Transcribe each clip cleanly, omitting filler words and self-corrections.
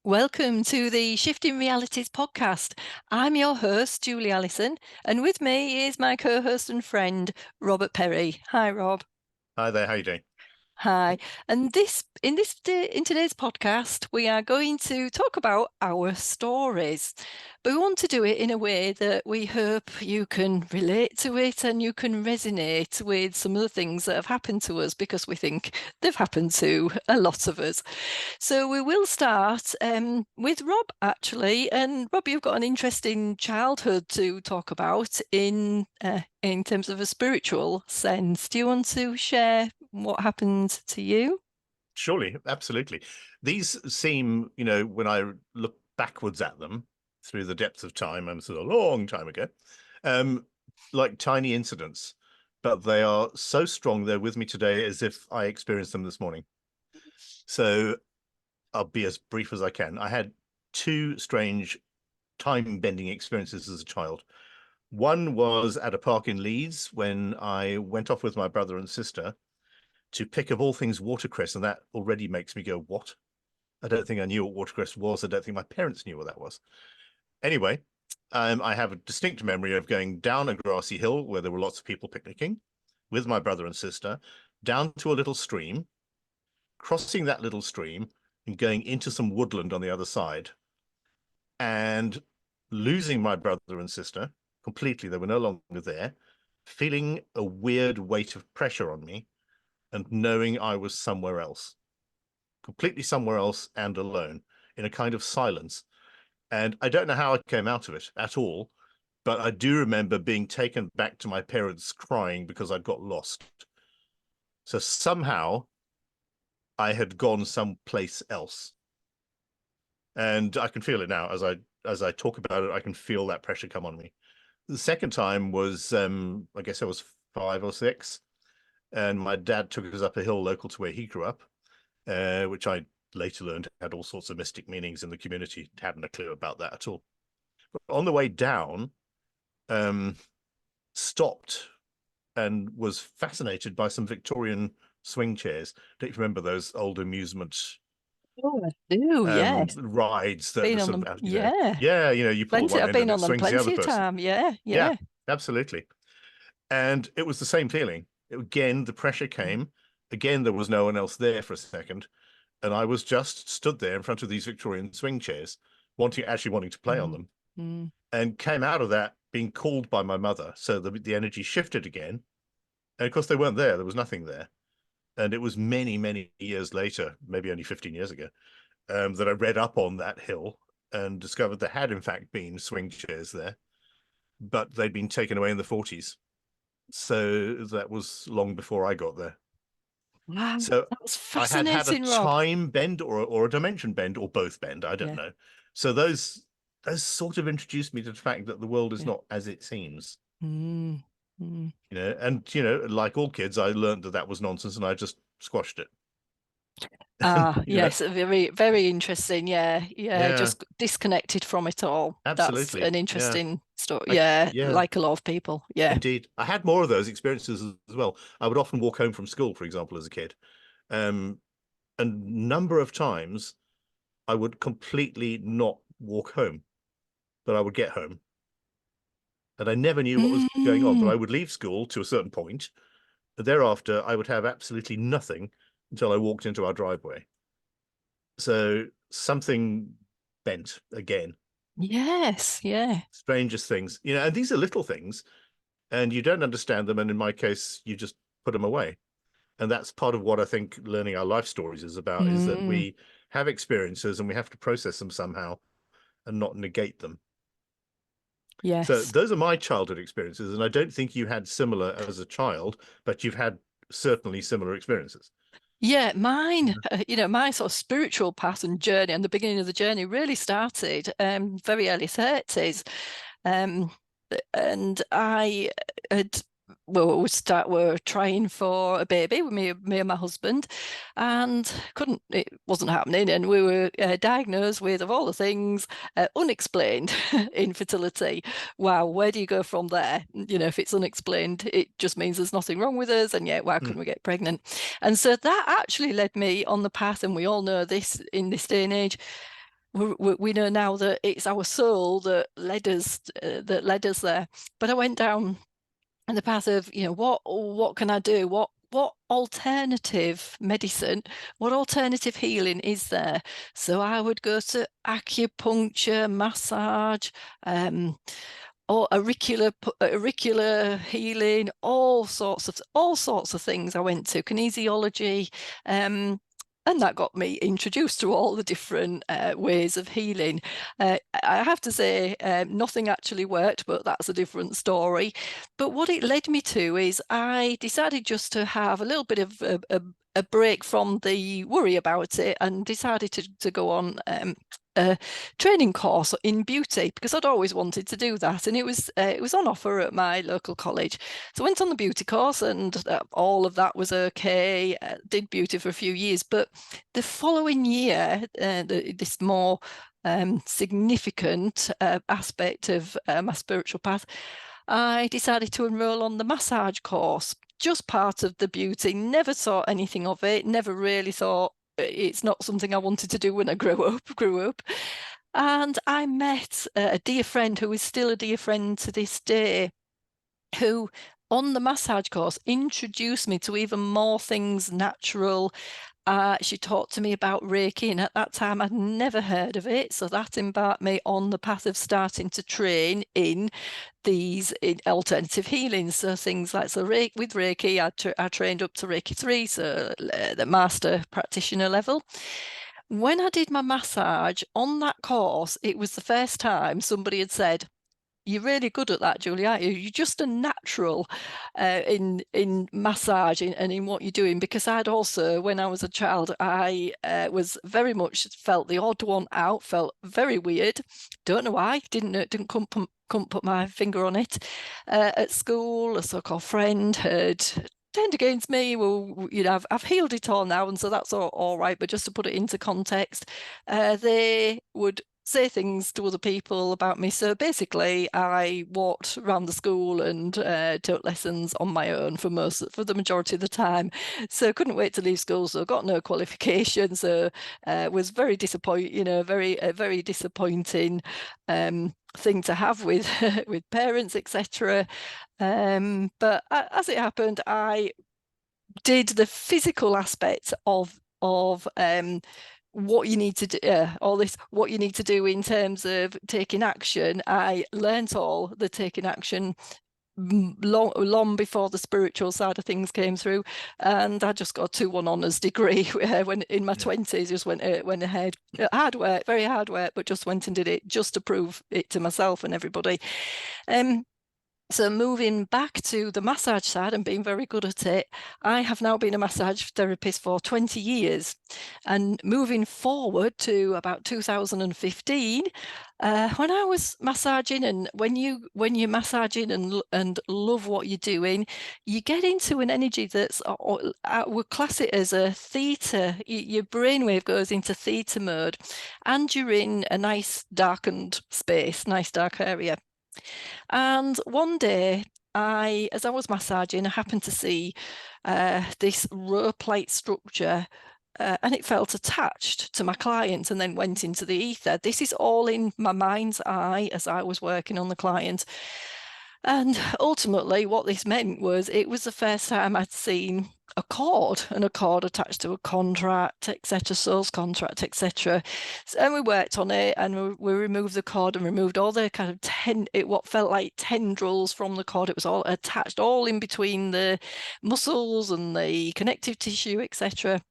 Welcome to the Shifting Realities podcast. I'm your host, Julie Allison, and with me is my co-host and friend, Robert Perry. Hi, Rob. Hi there, how you doing? Hi. And in today's podcast, we are going to talk about our stories. But we want to do it in a way that we hope you can relate to it and you can resonate with some of the things that have happened to us because we think they've happened to a lot of us. So we will start with Rob, actually. And Rob, you've got an interesting childhood to talk about in terms of a spiritual sense. Do you want to share what happened to you? Surely, absolutely. These seem, when I look backwards at them through the depths of time, and it's a long time ago, um, like tiny incidents, but they are so strong, they're with me today as if I experienced them this morning. So I'll be as brief as I can. I had two strange time-bending experiences as a child. One was at a park in Leeds when I went off with my brother and sister to pick, of all things, watercress, and that already makes me go, what? I don't think I knew what watercress was. I don't think my parents knew what that was. Anyway, I have a distinct memory of going down a grassy hill where there were lots of people picnicking with my brother and sister, down to a little stream, crossing that little stream and going into some woodland on the other side, and losing my brother and sister completely. They were no longer there, feeling a weird weight of pressure on me and knowing I was somewhere else, completely somewhere else and alone in a kind of silence. And I don't know how I came out of it at all, but I do remember being taken back to my parents crying because I'd got lost. So somehow I had gone someplace else. And I can feel it now as I talk about it. I can feel that pressure come on me. The second time was I guess I was 5 or 6, and my dad took us up a hill local to where he grew up, which I later learned had all sorts of mystic meanings in the community. Hadn't a clue about that at all. But on the way down, stopped and was fascinated by some Victorian swing chairs. Don't you remember those old amusement Oh, I do, yes. rides that Been are on sort them, of, yeah. yeah, you pull Plenty. one I've end been and on it them swings the plenty other of person. time. Yeah, Yeah, yeah. absolutely. And it was the same feeling. Again, the pressure came. Again, there was no one else there for a second. And I was just stood there in front of these Victorian swing chairs, actually wanting to play on Mm, them, mm. and came out of that being called by my mother. So the energy shifted again. And of course, they weren't there. There was nothing there. And it was many, many years later, maybe only 15 years ago, that I read up on that hill and discovered there had, in fact, been swing chairs there, but they'd been taken away in the 40s. So that was long before I got there. Wow, So that was I had a fascinating, Rob. time bend or a dimension bend or both bend. I don't Yeah, know. So those sort of introduced me to the fact that the world is yeah. not as it seems. Mm, mm. And like all kids, I learned that that was nonsense, and I just squashed it. Ah, you know, yes, very, very interesting. Yeah, yeah, yeah, just disconnected from it all. That's absolutely, an yeah. interesting story. I Yeah, yeah, like a lot of people. Yeah. indeed. I had more of those experiences as well. I would often walk home from school, for example, as a kid. Um, a number of times I would completely not walk home, but I would get home. And I never knew what was going on, but Mm, I would leave school to a certain point. But thereafter, I would have absolutely nothing until I walked into our driveway. So something bent again. yes, yeah. Strangest things, and these are little things, and you don't understand them. And in my case, you just put them away. And that's part of what I think learning our life stories is about, is that Mm, we have experiences and we have to process them somehow and not negate them. So yes. those are my childhood experiences, and I don't think you had similar as a child, but you've had certainly similar experiences. Yeah, mine, my sort of spiritual path and journey and the beginning of the journey really started very early 30s. Um, and I had we're trying for a baby with me and my husband, and couldn't. It wasn't happening, and we were diagnosed with, of all the things, unexplained infertility. Wow, where do you go from there? If it's unexplained, it just means there's nothing wrong with us, and yet why Mm, couldn't we get pregnant? And so that actually led me on the path, and we all know this in this day and age, we know now that it's our soul that led us there. But I went down the path of, what can I do? What alternative medicine, what alternative healing is there? So I would go to acupuncture, massage, or auricular healing, all sorts of things I went to, kinesiology, and that got me introduced to all the different ways of healing. I have to say, nothing actually worked, but that's a different story. But what it led me to is I decided just to have a little bit of a break from the worry about it, and decided to go on a training course in beauty, because I'd always wanted to do that, and it was on offer at my local college. So I went on the beauty course, and all of that was okay. Did beauty for a few years, but the following year, this more significant aspect of my spiritual path, I decided to enroll on the massage course. Just part of the beauty, never saw anything of it, never really thought it's not something I wanted to do when I grew up. And I met a dear friend who is still a dear friend to this day, who on the massage course introduced me to even more things natural. She talked to me about Reiki, and at that time I'd never heard of it. So that embarked me on the path of starting to train in these alternative healings. So things like, with Reiki, I trained up to Reiki 3, so the master practitioner level. When I did my massage on that course, it was the first time somebody had said, "You're really good at that, Julie, aren't you? You're just a natural in massage and in what you're doing." Because I'd also, when I was a child, I was very much felt the odd one out, felt very weird. Don't know why. Couldn't put my finger on it. At school, a so-called friend had turned against me. Well, I've healed it all now, and so that's all right. But just to put it into context, they would say things to other people about me. So basically, I walked around the school and took lessons on my own for the majority of the time. So couldn't wait to leave school. So got no qualification. So was very disappointed. Very disappointing thing to have with with parents, etc. But as it happened, I did the physical aspect of what you need to do, what you need to do in terms of taking action. I learnt all the taking action long before the spiritual side of things came through, and I just got a 2-1 honours degree when in my 20s. Just went ahead, very hard work, but just went and did it just to prove it to myself and everybody. So moving back to the massage side and being very good at it, I have now been a massage therapist for 20 years. And moving forward to about 2015, when I was massaging, and when you're massaging and love what you're doing, you get into an energy that's, we'll class it as a theta. Your brainwave goes into theta mode, and you're in a nice darkened space, nice dark area. And one day, as I was massaging, I happened to see this row plate structure, and it felt attached to my client and then went into the ether. This is all in my mind's eye as I was working on the client. And ultimately, what this meant was, it was the first time I'd seen a cord attached to a contract, etc., source contract, etc. And we worked on it, and we removed the cord and removed all the kind of what felt like tendrils from the cord. It was all attached, all in between the muscles and the connective tissue, etc.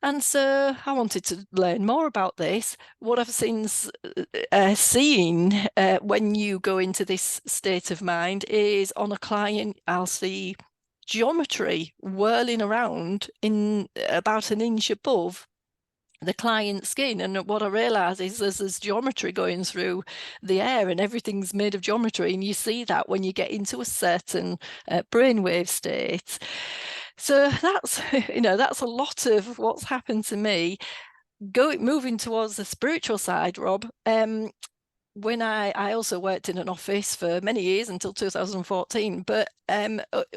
And so I wanted to learn more about this. What I've since seen when you go into this state of mind is, on a client, I'll see geometry whirling around in about an inch above the client's skin. And what I realize is there's geometry going through the air, and everything's made of geometry. And you see that when you get into a certain brainwave state. So that's, that's a lot of what's happened to me. Moving towards the spiritual side, Rob, when I also worked in an office for many years until 2014, but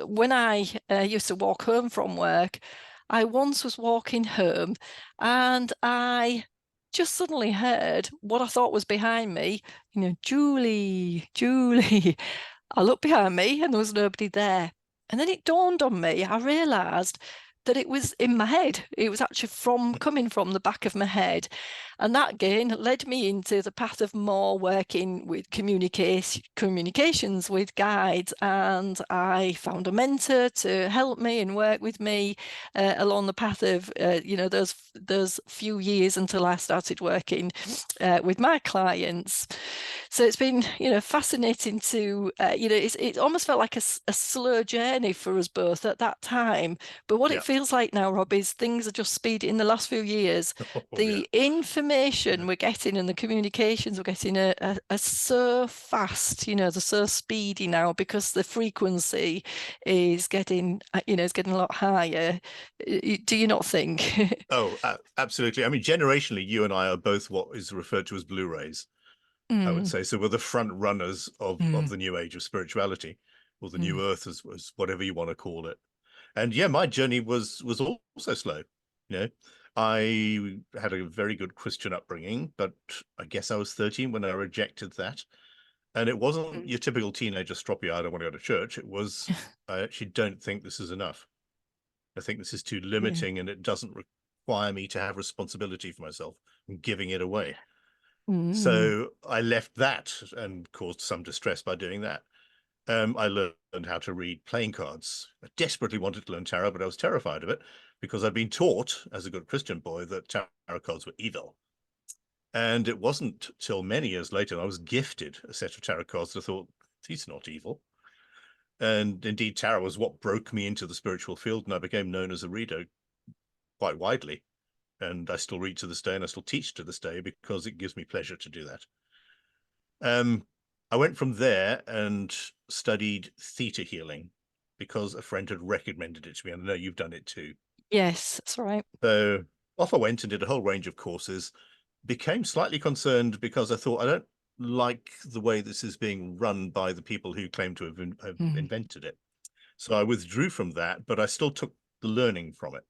when I used to walk home from work, I once was walking home, and I just suddenly heard what I thought was behind me, Julie, Julie. I looked behind me and there was nobody there. And then it dawned on me, I realised that it was in my head. It was actually coming from the back of my head. And that again led me into the path of more working with communications with guides. And I found a mentor to help me and work with me along the path of, those few years until I started working with my clients. So it's been, fascinating to, it almost felt like a slow journey for us both at that time. But what it feels like now, Rob, is things are just speeding. In the last few years, Oh, yeah. the information we're getting and the communications we're getting are so fast, they're so speedy now because the frequency is getting, is getting a lot higher. Do you not think? Oh, absolutely. I mean, generationally, you and I are both what is referred to as Blu-rays, I would Mm, say. So we're the front runners of mm, the new age of spirituality, or the mm, new earth, as whatever you want to call it. And yeah, my journey was also slow. You know, I had a very good Christian upbringing, but I guess I was 13 when I rejected that. And it wasn't mm. your typical teenager stroppy, I don't want to go to church. It was, I actually don't think this is enough. I think this is too Yeah. limiting, and it doesn't require me to have responsibility for myself and giving it away. Mm, So I left that and caused some distress by doing that. I learned how to read playing cards. I desperately wanted to learn tarot, but I was terrified of it because I'd been taught as a good Christian boy that tarot cards were evil. And it wasn't till many years later I was gifted a set of tarot cards that I thought, these are not evil. And indeed, tarot was what broke me into the spiritual field, and I became known as a reader quite widely. And I still read to this day, and I still teach to this day because it gives me pleasure to do that. I went from there and studied theta healing because a friend had recommended it to me, and I know you've done it too. yes, that's right. So off I went and did a whole range of courses. Became slightly concerned because I thought, I don't like the way this is being run by the people who claim to have Mm, invented it. So I withdrew from that, but I still took the learning from it.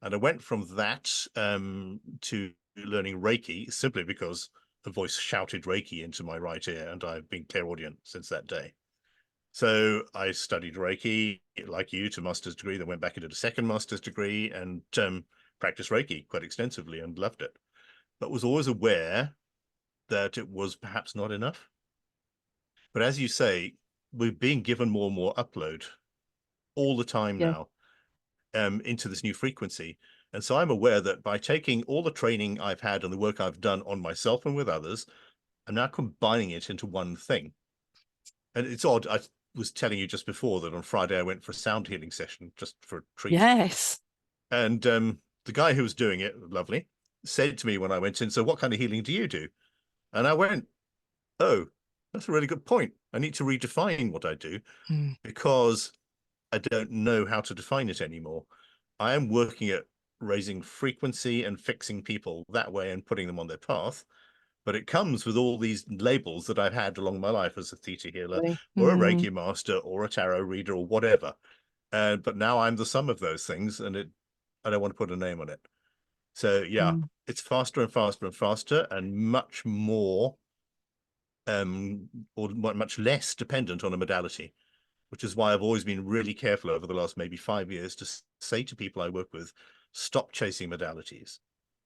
And I went from that to learning Reiki simply because a voice shouted Reiki into my right ear, and I've been clairaudient since that day. So I studied Reiki, like you, to master's degree, then went back into a second master's degree and practiced Reiki quite extensively and loved it, but was always aware that it was perhaps not enough. But as you say, we're being given more and more upload all the time yeah. now into this new frequency. And so I'm aware that by taking all the training I've had and the work I've done on myself and with others, I'm now combining it into one thing. And it's odd. I was telling you just before that on Friday I went for a sound healing session just for a treat. Yes. And the guy who was doing it, lovely, said to me when I went in, so what kind of healing do you do? And I went, oh, that's a really good point. I need to redefine what I do Mm, because I don't know how to define it anymore. I am working at raising frequency and fixing people that way and putting them on their path. But it comes with all these labels that I've had along my life as a theta healer really. or a Mm, Reiki master or a tarot reader or whatever. But now I'm the sum of those things, and I don't want to put a name on it. So yeah, mm. it's faster and faster and faster and much more or much less dependent on a modality, which is why I've always been really careful over the last maybe 5 years to say to people I work with, stop chasing modalities.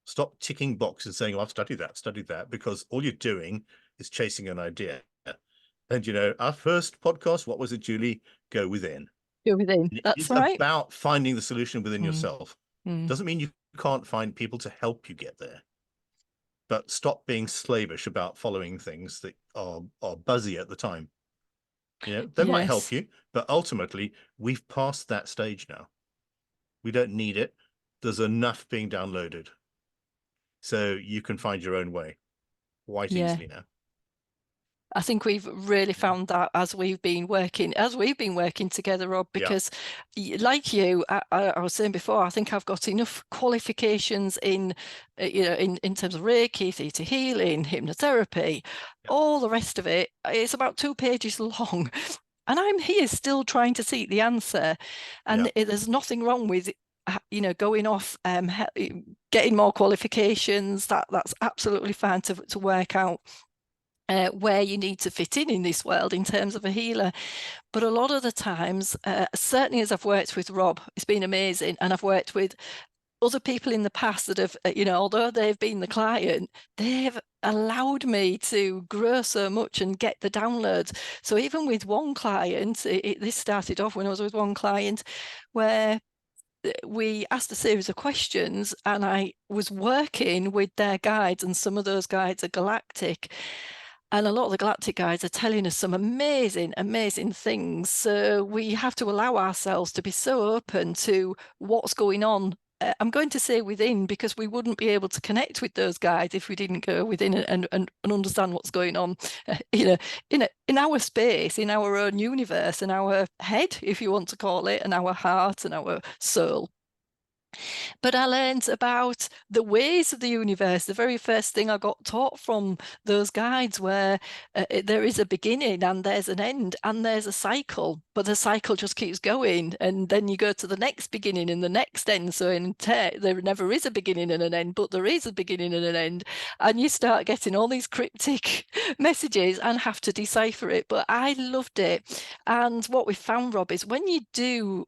Stop ticking boxes saying, oh, I've studied that, because all you're doing is chasing an idea. And, our first podcast, what was it, Julie? Go within. Go within. It That's is right. about finding the solution within Mm, yourself. mm. Doesn't mean you can't find people to help you get there. But stop being slavish about following things that are buzzy at the time. They might help Yes. you, but ultimately, we've passed that stage now. We don't need it. There's enough being downloaded. So you can find your own way quite Yeah. easily now. I think we've really Mhm. found that as we've been working together, Rob, Yeah, because like you, I was saying before, I think I've got enough qualifications in, in terms of Reiki, theta healing, hypnotherapy, yeah, all the rest of it. It's about 2 pages long. And I'm here still trying to seek the answer. yeah, And there's nothing wrong with, going off getting more qualifications, that's absolutely fine to work out where you need to fit in this world in terms of a healer. But a lot of the times, certainly as I've worked with Rob, it's been amazing. And I've worked with other people in the past that have, although they've been the client, they've allowed me to grow so much and get the downloads. So even with one client, this started off when I was with one client where we asked a series of questions and I was working with their guides, and some of those guides are galactic. And a lot of the galactic guides are telling us some amazing, amazing things. So we have to allow ourselves to be so open to what's going on. I'm going to say within, because we wouldn't be able to connect with those guides if we didn't go within and understand what's going on, in our space, in our own universe, in our head, if you want to call it, and our heart and our soul. But I learned about the ways of the universe. The very first thing I got taught from those guides were there is a beginning and there's an end and there's a cycle, but the cycle just keeps going. And then you go to the next beginning and the next end. So there never is a beginning and an end, but there is a beginning and an end. And you start getting all these cryptic messages and have to decipher it. But I loved it. And what we found, Rob, is when you do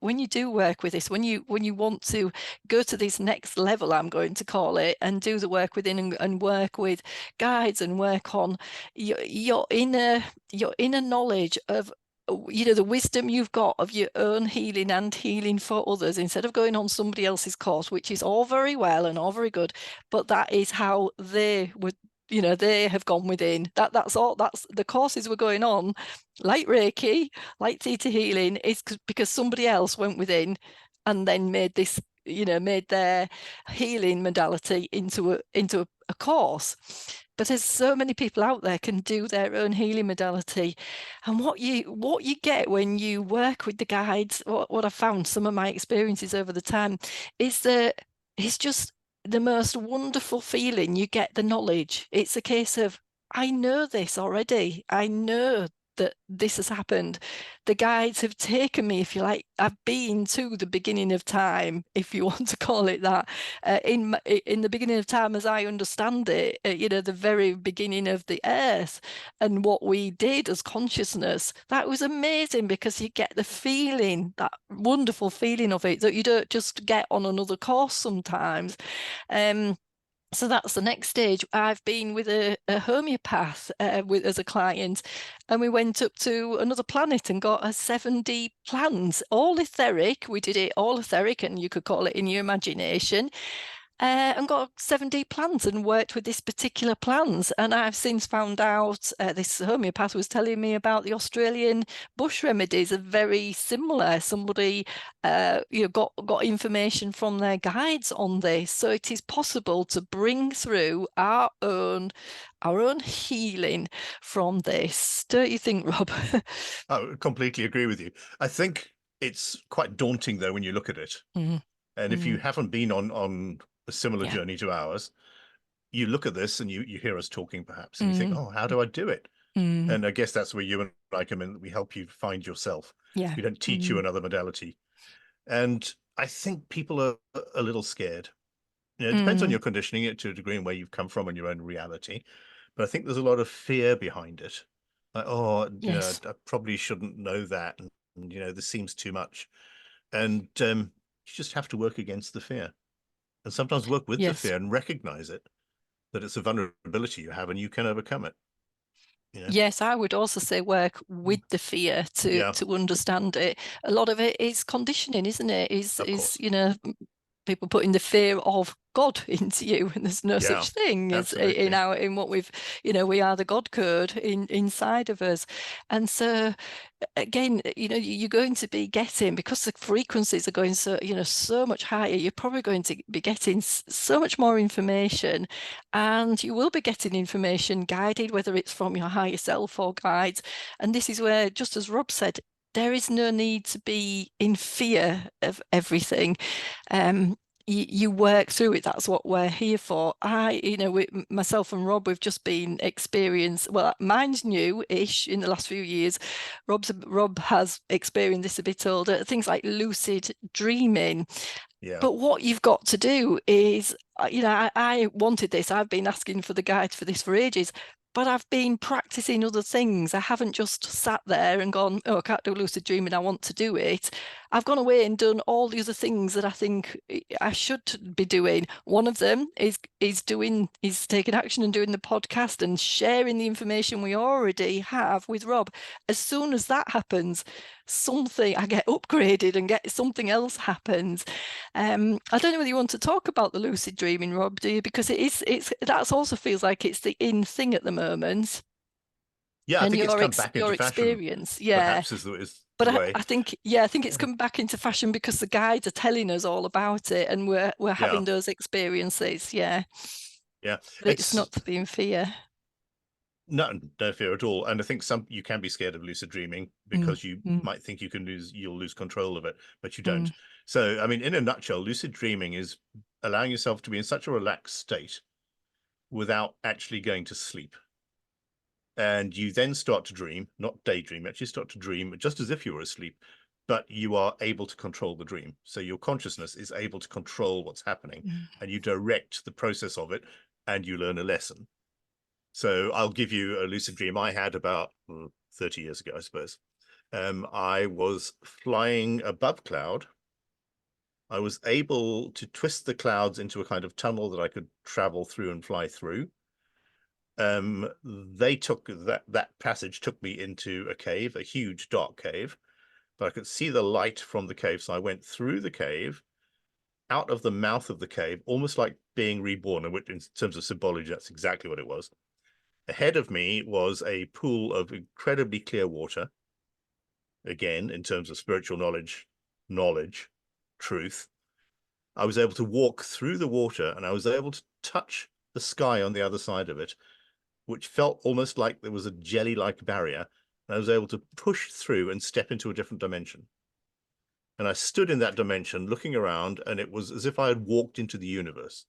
work with this, when you want to go to this next level, I'm going to call it, and do the work within and work with guides and work on your inner knowledge of the wisdom you've got of your own healing and healing for others, instead of going on somebody else's course, which is all very well and all very good, but that is how they would, they have gone within. That's all. That's the courses we're going on, like Reiki, like Theta healing, is because somebody else went within and then made this, made their healing modality into a course. But there's so many people out there can do their own healing modality. And what you get when you work with the guides, what I found, some of my experiences over the time, is that it's just the most wonderful feeling. You get the knowledge. It's a case of, I know this already. I know that this has happened. The guides have taken me, if you like, I've been to the beginning of time, if you want to call it that, in the beginning of time as I understand it, the very beginning of the earth and what we did as consciousness. That was amazing, because you get the feeling, that wonderful feeling of it that you don't just get on another course sometimes. So that's the next stage. I've been with a homeopath as a client, and we went up to another planet and got a 7D plans, all etheric. We did it all etheric, and you could call it in your imagination. And got 7D plans and worked with this particular plans. And I've since found out, this homeopath was telling me about the Australian bush remedies are very similar. Somebody got information from their guides on this. So it is possible to bring through our own healing from this. Don't you think, Rob? I completely agree with you. I think it's quite daunting, though, when you look at it. Mm. And if you haven't been on a similar journey to ours, you look at this and you hear us talking perhaps, and you think, oh, how do I do it? And I guess that's where you and I come in. We help you find yourself. Yeah. We don't teach you another modality. And I think people are a little scared. It depends on your conditioning to a degree and where you've come from and your own reality. But I think there's a lot of fear behind it. Like, oh, yes. I probably shouldn't know that. And this seems too much. And you just have to work against the fear. And sometimes work with the fear and recognize it, that it's a vulnerability you have and you can overcome it. Yes, I would also say work with the fear to understand it. A lot of it is conditioning, isn't it? Is people putting the fear of God into you, and there's no such thing as in what we've, we are the God code inside of us. And so again, you're going to be getting, because the frequencies are going so much higher, you're probably going to be getting so much more information, and you will be getting information guided, whether it's from your higher self or guides. And this is where, just as Rob said, there is no need to be in fear of everything. You work through it. That's what we're here for. Myself and Rob, we've just been experienced. Well, mine's new-ish in the last few years. Rob has experienced this a bit older. Things like lucid dreaming. Yeah. But what you've got to do is, I wanted this. I've been asking for the guide for this for ages, but I've been practicing other things. I haven't just sat there and gone, oh, I can't do lucid dreaming, I want to do it. I've gone away and done all the other things that I think I should be doing. One of them is taking action and doing the podcast and sharing the information we already have with Rob. As soon as that happens, I get upgraded and get something else happens. I don't know whether you want to talk about the lucid dreaming, Rob, do you? Because that also feels like it's the in thing at the moment. Yeah, I And think it's come back your into fashion, experience, yeah. perhaps is But the way. I think it's come back into fashion because the guides are telling us all about it, and we're Yeah. having those experiences, yeah. Yeah. But it's not to be in fear. No fear at all. And I think you can be scared of lucid dreaming because you might think you'll lose control of it, but you don't. So, I mean, in a nutshell, lucid dreaming is allowing yourself to be in such a relaxed state without actually going to sleep. And you then start to dream, not daydream, actually start to dream just as if you were asleep, but you are able to control the dream. So your consciousness is able to control what's happening, and you direct the process of it, and you learn a lesson. So I'll give you a lucid dream I had about 30 years ago, I suppose. I was flying above cloud. I was able to twist the clouds into a kind of tunnel that I could travel through and fly through. They took that passage took me into a cave, a huge dark cave, but I could see the light from the cave. So I went through the cave, out of the mouth of the cave, almost like being reborn, which in terms of symbology, that's exactly what it was. Ahead of me was a pool of incredibly clear water. Again, in terms of spiritual knowledge, truth. I was able to walk through the water, and I was able to touch the sky on the other side of it, which felt almost like there was a jelly-like barrier. And I was able to push through and step into a different dimension. And I stood in that dimension looking around, and it was as if I had walked into the universe.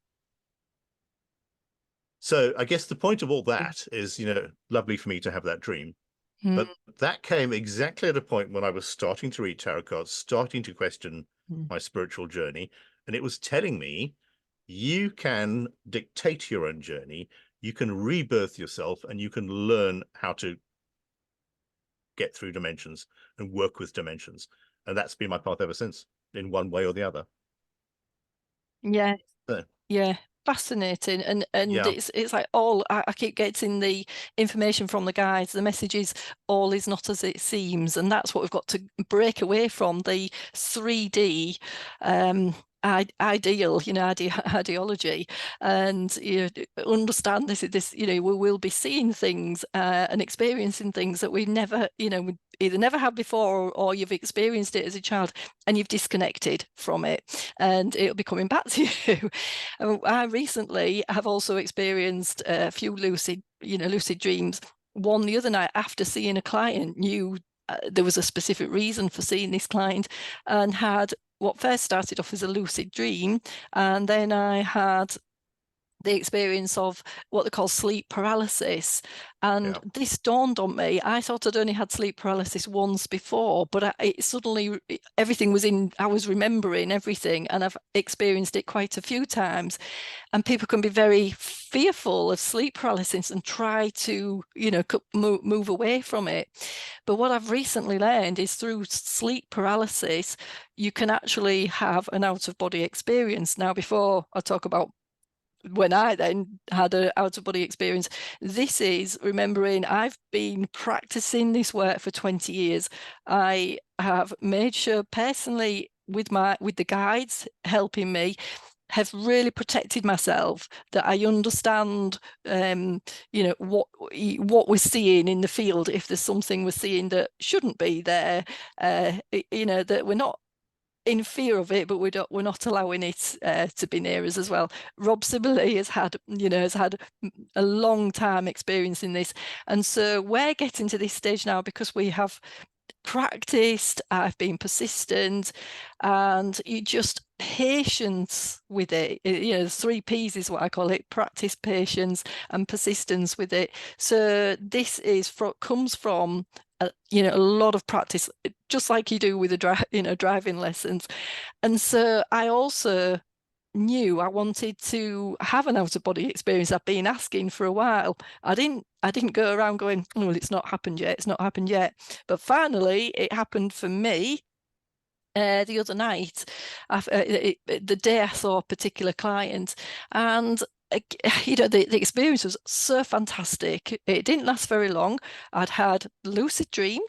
So I guess the point of all that is, lovely for me to have that dream. But that came exactly at a point when I was starting to read tarot cards, starting to question my spiritual journey. And it was telling me, you can dictate your own journey, you can rebirth yourself, and you can learn how to get through dimensions and work with dimensions. And that's been my path ever since, in one way or the other. Yeah. So, yeah. Fascinating. And yeah. it's like I keep getting the information from the guides. The message is all is not as it seems. And that's what we've got to break away from, the 3D ideology, and understand this we will be seeing things and experiencing things that we've never either never had before, or you've experienced it as a child and you've disconnected from it, and it'll be coming back to you. I recently have also experienced a few lucid dreams. One the other night, after seeing a client, knew there was a specific reason for seeing this client, and had what first started off as a lucid dream, and then I had the experience of what they call sleep paralysis. And this dawned on me. I thought I'd only had sleep paralysis once before, but it suddenly, everything was I was remembering everything, and I've experienced it quite a few times. And people can be very fearful of sleep paralysis and try to, move away from it. But what I've recently learned is, through sleep paralysis, you can actually have an out-of-body experience. Now, before I talk about when I then had an out-of-body experience, this is remembering I've been practicing this work for 20 years. I have made sure personally, with the guides helping me, have really protected myself, that I understand what we're seeing in the field. If there's something we're seeing that shouldn't be there, that we're not in fear of it, but we're not allowing it to be near us as well. Rob similarly has had a long time experiencing this, and so we're getting to this stage now because we have practiced, I've been persistent, and you just patience with it. 3 P's is what I call it: practice, patience, and persistence with it. So this comes from a lot of practice, just like you do with driving lessons. And so I also knew I wanted to have an out-of-body experience. I've been asking for a while. I didn't go around going, oh, well, it's not happened yet, it's not happened yet. But finally, it happened for me the other night, the day I saw a particular client, and the experience was so fantastic. It didn't last very long. I'd had lucid dream,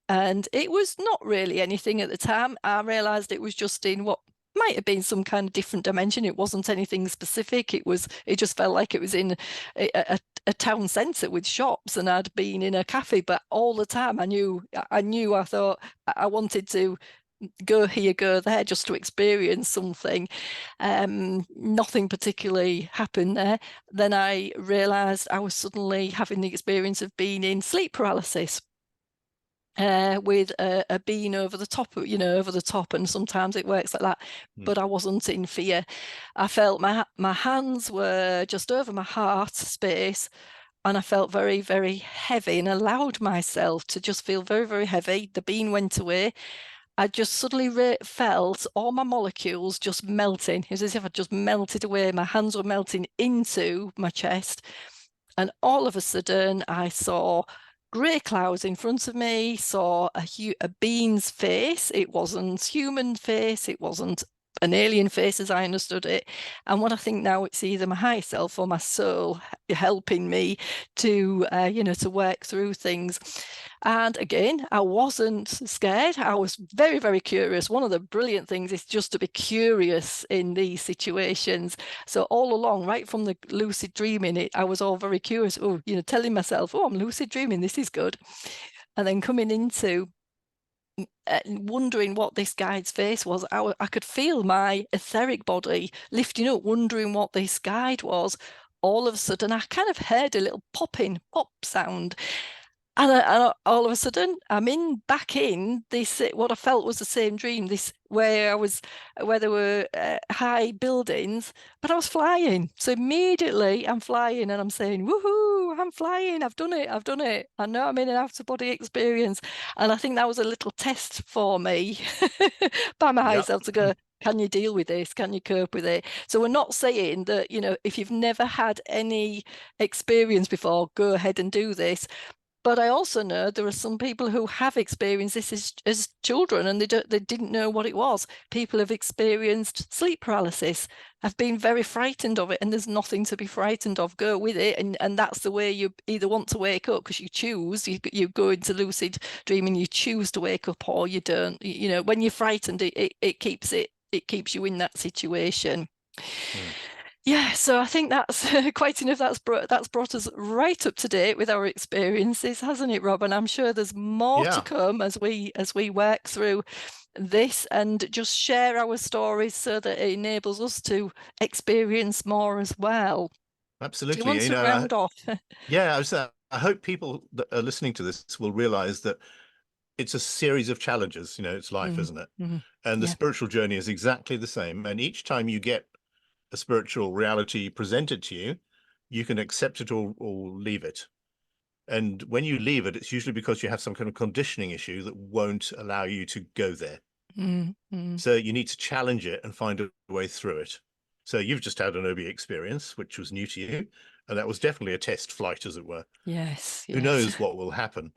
and it was not really anything at the time. I realized it was just in what might have been some kind of different dimension. It wasn't anything specific. It just felt like it was in a town centre with shops, and I'd been in a cafe. But all the time I thought I wanted to go here, go there, just to experience something. Nothing particularly happened there. Then I realized I was suddenly having the experience of being in sleep paralysis. With a being over the top, over the top, and sometimes it works like that. But I wasn't in fear. I felt my hands were just over my heart space, and I felt very, very heavy, and allowed myself to just feel very, very heavy. The being went away. I just suddenly felt all my molecules just melting. It was as if I just melted away. My hands were melting into my chest. And all of a sudden, I saw grey clouds in front of me, saw a being's face. It wasn't human face. It wasn't an alien face as I understood it. And what I think now, it's either my higher self or my soul helping me to, to work through things. And again, I wasn't scared. I was very, very curious. One of the brilliant things is just to be curious in these situations. So all along, right from the lucid dreaming, I was all very curious. Oh, telling myself, oh, I'm lucid dreaming. This is good. And then coming into wondering what this guide's face was, I could feel my etheric body lifting up, wondering what this guide was. All of a sudden, I kind of heard a little pop sound. And all of a sudden, I'm back in this, what I felt was the same dream, where there were high buildings, but I was flying. So immediately I'm flying, and I'm saying, woohoo, I'm flying, I've done it. I know I'm in an out-of-body experience. And I think that was a little test for me by my higher self to go, can you deal with this? Can you cope with it? So we're not saying that, if you've never had any experience before, go ahead and do this. But I also know there are some people who have experienced this as children, and they didn't know what it was. People have experienced sleep paralysis, have been very frightened of it, and there's nothing to be frightened of. Go with it, and that's the way you either want to wake up, because you choose. You go into lucid dreaming, you choose to wake up, or you don't. When you're frightened, it keeps you in that situation. Yeah, so I think that's quite enough. That's brought us right up to date with our experiences, hasn't it, Rob? And I'm sure there's more to come as we work through this and just share our stories, so that it enables us to experience more as well. Absolutely. Do you want to round off? Yeah, I hope people that are listening to this will realize that it's a series of challenges. It's life, isn't it? And the spiritual journey is exactly the same. And each time you get a spiritual reality presented to you, you can accept it or leave it. And when you leave it, it's usually because you have some kind of conditioning issue that won't allow you to go there. So you need to challenge it and find a way through it. So you've just had an OB experience, which was new to you, and that was definitely a test flight, as it were. Yes. Who knows what will happen?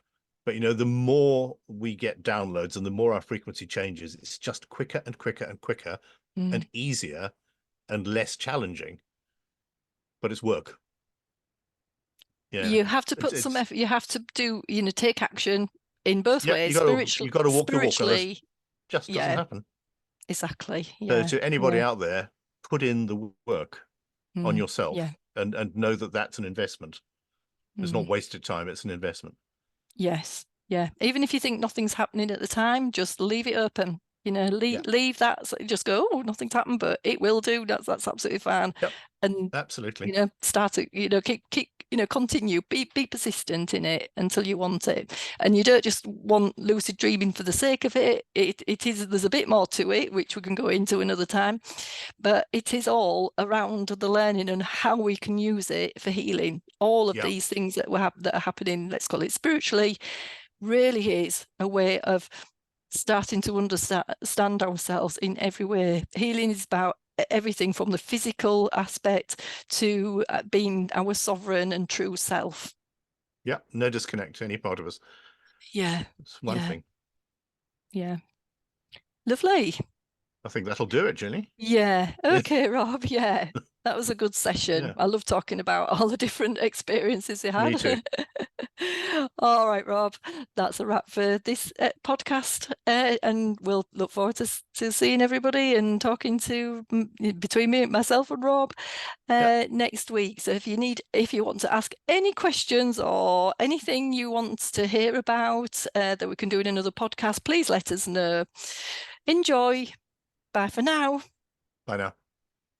But the more we get downloads and the more our frequency changes, it's just quicker and quicker and quicker and easier and less challenging, but it's work. Yeah, you have to put some effort. You have to do, take action in both ways. You've got to walk the walk, and just doesn't happen. Exactly. So to anybody out there, put in the work on yourself, and know that that's an investment. It's not wasted time, it's an investment. Yes. Yeah. Even if you think nothing's happening at the time, just leave it open. Leave that. Just go, oh, nothing's happened, but it will do. That's absolutely fine. Yep. And absolutely. Start to keep continue. Be persistent in it until you want it. And you don't just want lucid dreaming for the sake of it. There's a bit more to it, which we can go into another time. But it is all around the learning and how we can use it for healing. All of these things that are happening, let's call it spiritually, really is a way of starting to understand ourselves in every way. Healing is about everything from the physical aspect to being our sovereign and true self. Yeah, no disconnect to any part of us. Yeah. It's one thing. Yeah. Lovely. I think that'll do it, Jenny. Yeah. Okay, Rob. Yeah. That was a good session. Yeah. I love talking about all the different experiences you had. Me too. All right, Rob. That's a wrap for this podcast, and we'll look forward to seeing everybody and talking to between myself and Rob next week. So if you want to ask any questions or anything you want to hear about that we can do in another podcast, please let us know. Enjoy. Bye for now. Bye now.